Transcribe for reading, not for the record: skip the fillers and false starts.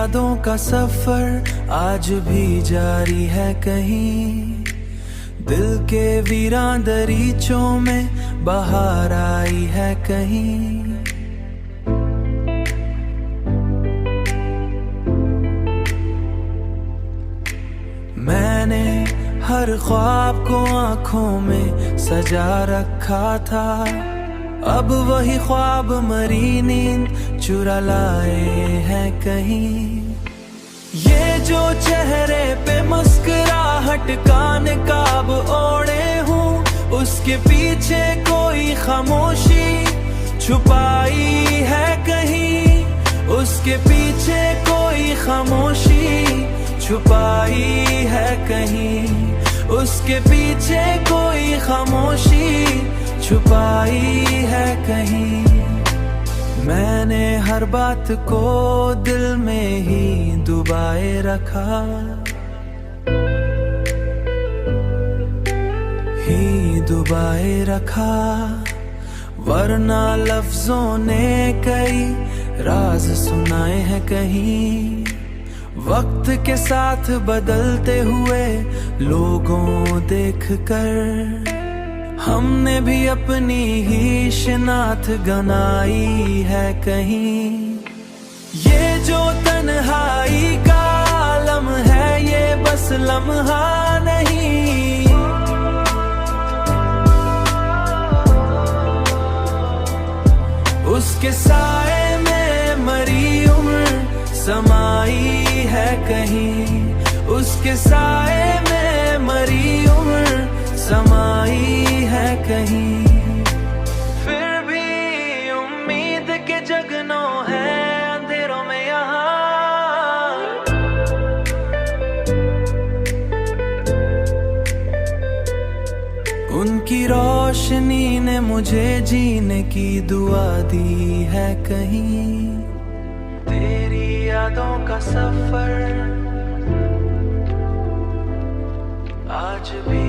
यादों का सफर आज भी जारी है कहीं, दिल के वीरान दरीचों में बहार आई है कहीं। मैंने हर ख्वाब को आंखों में सजा रखा था, अब वही ख्वाब मरी नींद चुरा लाए हैं कहीं। ये जो चेहरे पे मुस्कुराहट का निकाब ओढ़े हूँ, उसके पीछे कोई खामोशी छुपाई है कहीं, उसके पीछे कोई खामोशी छुपाई है कहीं, उसके पीछे कोई खामोशी छुपाई है कहीं। मैंने हर बात को दिल में ही दबाए रखा, दबाए रखा, वरना लफ्जों ने कई राज सुनाए हैं कहीं। वक्त के साथ बदलते हुए लोगों देखकर हमने भी अपनी ही शिनाख्त गंवाई है कहीं। ये जो तन्हाई का आलम है ये बस लम्हा नहीं, उसके साए में मरी उम्र समाई है कहीं, उसके साए में मरी उम्र समाई है कहीं। फिर भी उम्मीद के जगनों है अंधेरों में यहाँ, उनकी रोशनी ने मुझे जीने की दुआ दी है कहीं। तेरी यादों का सफर आज भी